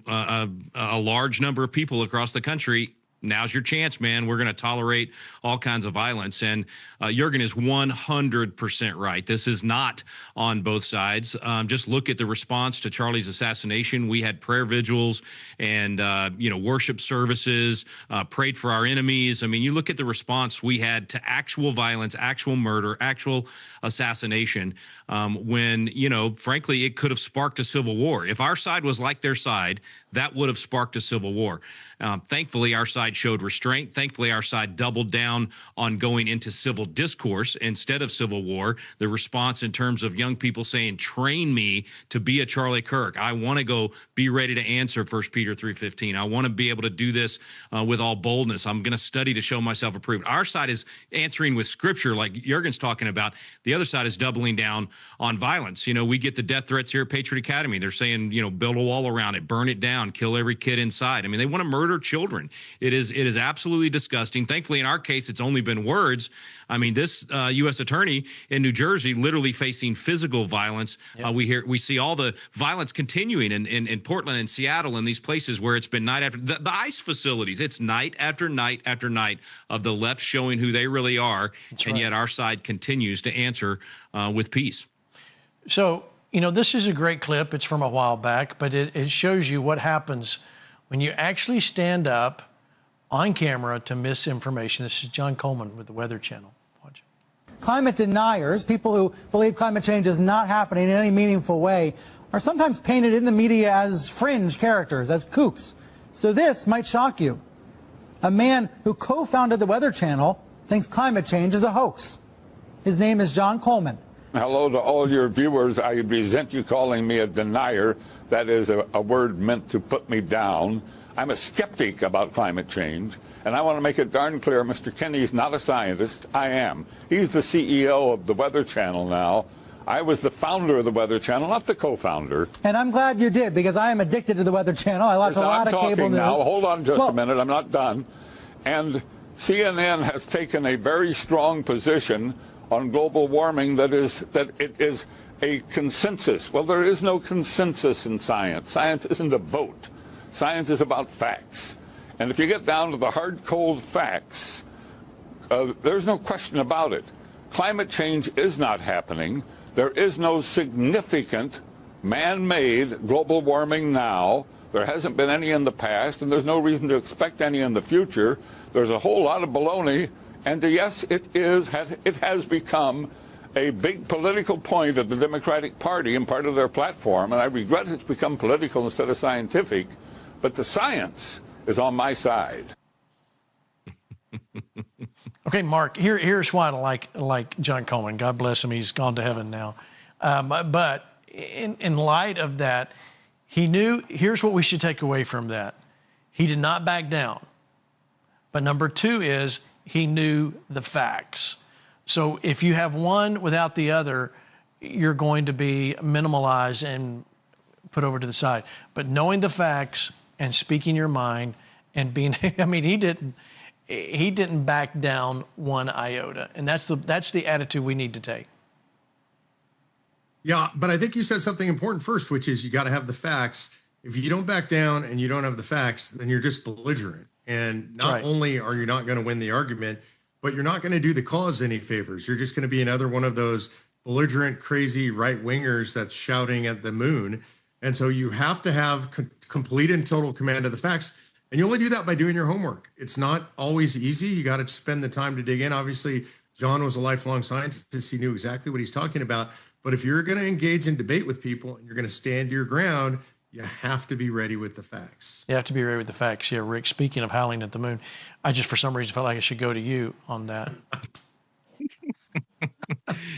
a large number of people across the country, now's your chance, man. We're going to tolerate all kinds of violence. And Jurgen is 100% right. This is not on both sides. Just look at the response to Charlie's assassination. We had prayer vigils and, you know, worship services, prayed for our enemies. I mean, you look at the response we had to actual violence, actual murder, actual assassination, when, you know, frankly, it could have sparked a civil war. If our side was like their side, that would have sparked a civil war. Thankfully, our side showed restraint. Thankfully, our side doubled down on going into civil discourse instead of civil war. The response in terms of young people saying, train me to be a Charlie Kirk. I want to go be ready to answer 1 Peter 3:15. I want to be able to do this with all boldness. I'm going to study to show myself approved. Our side is answering with scripture like Jurgen's talking about. The other side is doubling down on violence. You know, we get the death threats here at Patriot Academy. They're saying, you know, build a wall around it, burn it down, kill every kid inside. I mean, they want to murder children. It is absolutely disgusting. Thankfully, in our case, it's only been words. I mean, this U.S. attorney in New Jersey literally facing physical violence. Yep. We see all the violence continuing in Portland and Seattle and these places where it's been night after the ICE facilities. It's night after night after night of the left showing who they really are. That's and right. Yet our side continues to answer with peace. So, you know, this is a great clip. It's from a while back, but it shows you what happens when you actually stand up on camera to misinformation. This is John Coleman with the Weather Channel. Watch it. Climate deniers, people who believe climate change is not happening in any meaningful way, are sometimes painted in the media as fringe characters, as kooks. So this might shock you. A man who co-founded the Weather Channel thinks climate change is a hoax. His name is John Coleman. Hello to all your viewers. I resent you calling me a denier. That is a word meant to put me down. I'm a skeptic about climate change, And I want to make it darn clear, Mr. Kenny's not a scientist. I am. He's the CEO of the Weather Channel now. I was the founder of the Weather Channel, not the co-founder. And I'm glad you did, because I am addicted to the Weather Channel. I watch a lot of cable news. Now, hold on just a minute. I'm not done. And CNN has taken a very strong position on global warming that it is a consensus. Well, there is no consensus in science. Science isn't a vote. Science is about facts. And if you get down to the hard, cold facts, there's no question about it. Climate change is not happening. There is no significant man-made global warming now. There hasn't been any in the past, and there's no reason to expect any in the future. There's a whole lot of baloney, and yes, it has become a big political point of the Democratic Party and part of their platform, and I regret it's become political instead of scientific, but the science is on my side. Okay, Mark, here's why I like John Coleman. God bless him. He's gone to heaven now. But in light of that, he knew, here's what we should take away from that. He did not back down. But number two is he knew the facts. So if you have one without the other, you're going to be minimalized and put over to the side. But knowing the facts and speaking your mind and being, I mean, he didn't back down one iota. And that's the attitude we need to take. Yeah, but I think you said something important first, which is you got to have the facts. If you don't back down and you don't have the facts, then you're just belligerent. And not only are you not going to win the argument, but you're not going to do the cause any favors. You're just going to be another one of those belligerent, crazy right-wingers that's shouting at the moon. And so you have to have complete and total command of the facts. And you only do that by doing your homework. It's not always easy. You got to spend the time to dig in. Obviously, John was a lifelong scientist. He knew exactly what he's talking about. But if you're going to engage in debate with people and you're going to stand your ground, you have to be ready with the facts. You have to be ready with the facts. Yeah, Rick, speaking of howling at the moon, I just, for some reason, felt like I should go to you on that.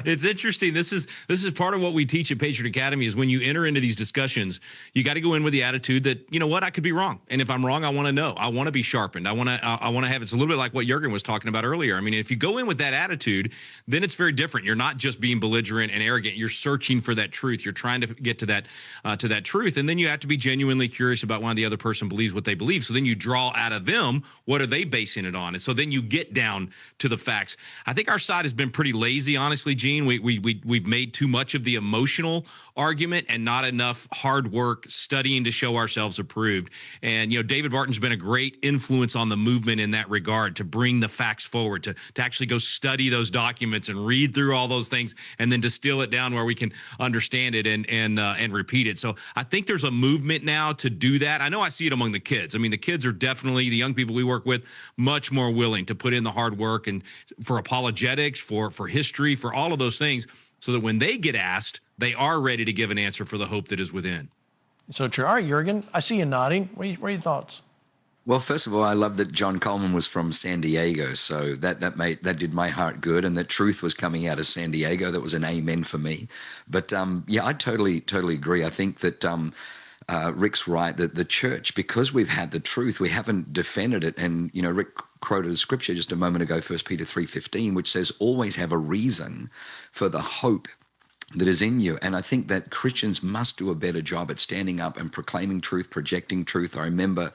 It's interesting. This is part of what we teach at Patriot Academy is when you enter into these discussions, you got to go in with the attitude that, you know what, I could be wrong. And if I'm wrong, I want to know. I want to be sharpened. I want to have, it's a little bit like what Jurgen was talking about earlier. I mean, if you go in with that attitude, then it's very different. You're not just being belligerent and arrogant. You're searching for that truth. You're trying to get to that truth. And then you have to be genuinely curious about why the other person believes what they believe. So then you draw out of them, what are they basing it on? And so then you get down to the facts. I think our side has been pretty lazy, honestly, Gene. We've made too much of the emotional argument and not enough hard work studying to show ourselves approved. And, you know, David Barton's been a great influence on the movement in that regard to bring the facts forward, to actually go study those documents and read through all those things and then distill it down where we can understand it and repeat it. So I think there's a movement now to do that. I know I see it among the kids. I mean, the kids are definitely, the young people we work with, much more willing to put in the hard work and for apologetics, for history, for all of those things, so that when they get asked, they are ready to give an answer for the hope that is within. So true. All right, Jurgen, I see you nodding. What are your thoughts? Well, first of all, I love that John Coleman was from San Diego, so that did my heart good, and that truth was coming out of San Diego. That was an amen for me. But yeah, I totally agree. I think that Rick's right, that the church, because we've had the truth, we haven't defended it. And, you know, Rick quoted a scripture just a moment ago, 1 Peter 3:15, which says, always have a reason for the hope that is in you. And I think that Christians must do a better job at standing up and proclaiming truth, projecting truth. I remember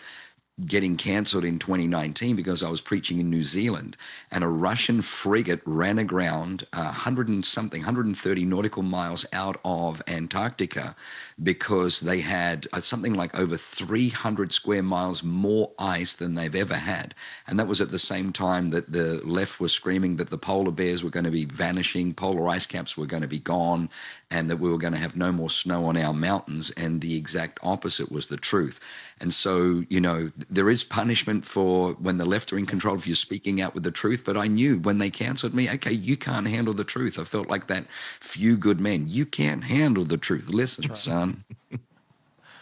getting cancelled in 2019 because I was preaching in New Zealand, and a Russian frigate ran aground 130 nautical miles out of Antarctica because they had something like over 300 square miles more ice than they've ever had. And that was at the same time that the left was screaming that the polar bears were going to be vanishing, polar ice caps were going to be gone, and that we were going to have no more snow on our mountains. And the exact opposite was the truth. And so, you know, there is punishment for when the left are in control if you're speaking out with the truth. But I knew when they canceled me, okay, you can't handle the truth. I felt like that few good men. You can't handle the truth. Listen, son.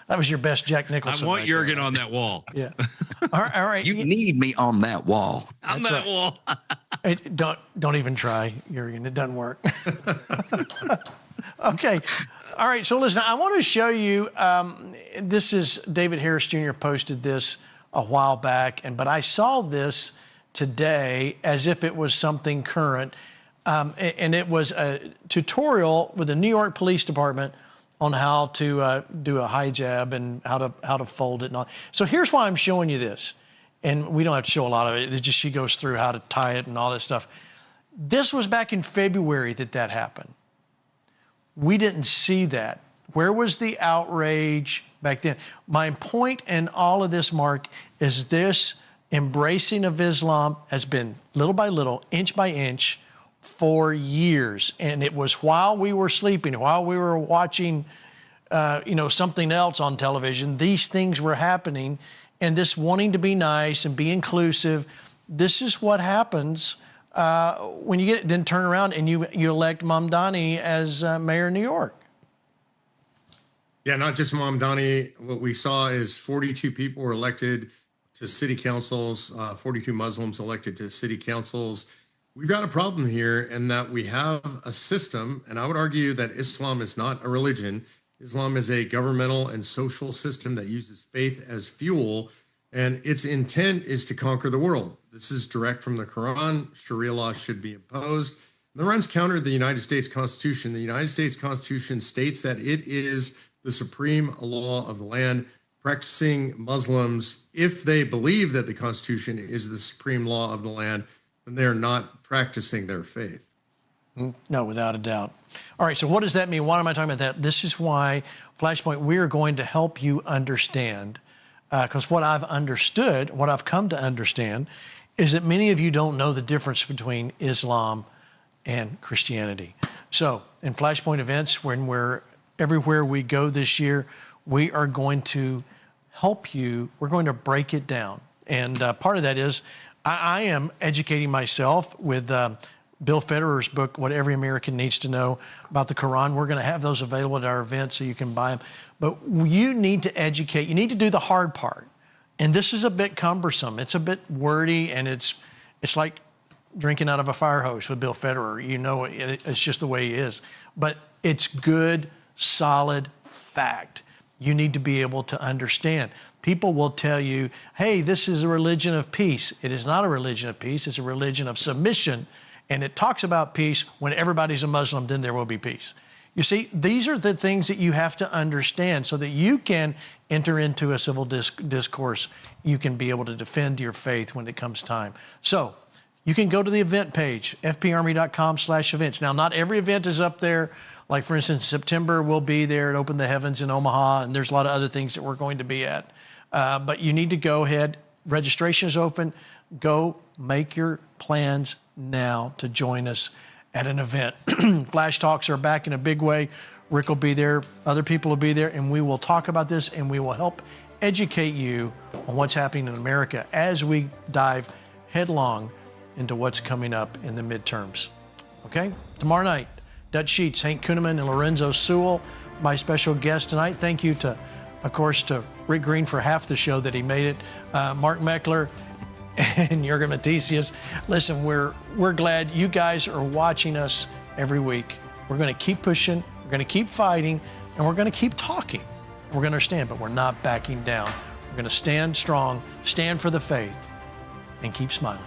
That was your best Jack Nicholson. I want Jurgen on that wall. Yeah. All right. You need me on that wall. On that wall. Don't even try, Jurgen. It doesn't work. Okay. All right. So listen, I want to show you. This is David Harris Jr. posted this a while back, but I saw this today as if it was something current. And it was a tutorial with the New York Police Department on how to do a hijab and how to fold it and all. So here's why I'm showing you this. And we don't have to show a lot of it. It's just she goes through how to tie it and all that stuff. This was back in February that happened. We didn't see that. Where was the outrage back then? My point in all of this, Mark, is this embracing of Islam has been little by little, inch by inch, for years. And it was while we were sleeping, while we were watching, something else on television, these things were happening. And this wanting to be nice and be inclusive, this is what happens when you then turn around and you elect Mamdani as mayor of New York. Yeah, not just Mamdani. What we saw is 42 people were elected to city councils, 42 Muslims elected to city councils. We've got a problem here in that we have a system, and I would argue that Islam is not a religion. Islam is a governmental and social system that uses faith as fuel, and its intent is to conquer the world. This is direct from the Quran. Sharia law should be imposed. And that runs counter to the United States Constitution. The United States Constitution states that it is the supreme law of the land. Practicing Muslims, if they believe that the Constitution is the supreme law of the land, then they're not practicing their faith. No, without a doubt. All right, so what does that mean? Why am I talking about that? This is why, FlashPoint, we are going to help you understand, because what I've understood, what I've come to understand, is that many of you don't know the difference between Islam and Christianity. So in FlashPoint events, everywhere we go this year, we are going to help you. We're going to break it down. And part of that is I am educating myself with Bill Federer's book, What Every American Needs to Know About the Quran. We're going to have those available at our event so you can buy them. But you need to educate. You need to do the hard part. And this is a bit cumbersome. It's a bit wordy, and it's like drinking out of a fire hose with Bill Federer. You know, it's just the way he is. But it's good, solid fact. You need to be able to understand. People will tell you, hey, this is a religion of peace. It is not a religion of peace. It's a religion of submission. And it talks about peace. When everybody's a Muslim, then there will be peace. You see, these are the things that you have to understand so that you can enter into a civil discourse. You can be able to defend your faith when it comes time. So you can go to the event page, fparmy.com/events. Now, not every event is up there. Like, for instance, September, we'll be there at Open the Heavens in Omaha, and there's a lot of other things that we're going to be at. But you need to go ahead. Registration is open. Go make your plans now to join us at an event. Flash Talks are back in a big way. Rick will be there. Other people will be there, and we will talk about this, and we will help educate you on what's happening in America as we dive headlong into what's coming up in the midterms. Okay? Tomorrow night, Dutch Sheets, Hank Kuhneman, and Lorenzo Sewell, my special guest tonight. Thank you to, of course, to Rick Green for half the show that he made it. Mark Meckler and Jurgen Matthesius. Listen, we're glad you guys are watching us every week. We're going to keep pushing, we're going to keep fighting, and we're going to keep talking. We're going to understand, but we're not backing down. We're going to stand strong, stand for the faith, and keep smiling.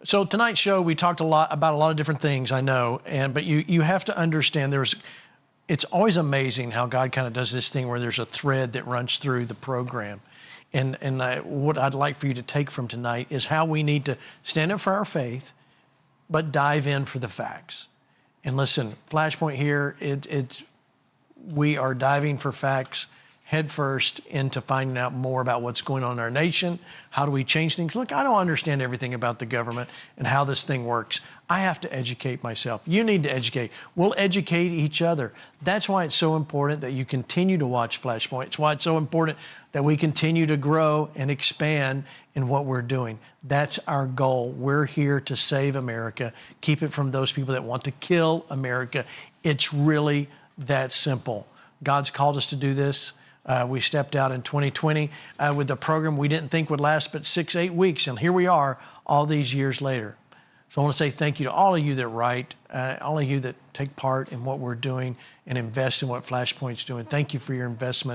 So tonight's show, we talked about a lot of different things, I know, but you have to understand it's always amazing how God kind of does this thing where there's a thread that runs through the program. And what I'd like for you to take from tonight is how we need to stand up for our faith, but dive in for the facts. And listen, FlashPoint here, we are diving for facts head first into finding out more about what's going on in our nation. How do we change things? Look, I don't understand everything about the government and how this thing works. I have to educate myself. You need to educate. We'll educate each other. That's why it's so important that you continue to watch FlashPoint. It's why it's so important that we continue to grow and expand in what we're doing. That's our goal. We're here to save America, keep it from those people that want to kill America. It's really that simple. God's called us to do this. We stepped out in 2020 with a program we didn't think would last but 6-8 weeks, and here we are all these years later. So I want to say thank you to all of you that write, all of you that take part in what we're doing and invest in what FlashPoint's doing. Thank you for your investment.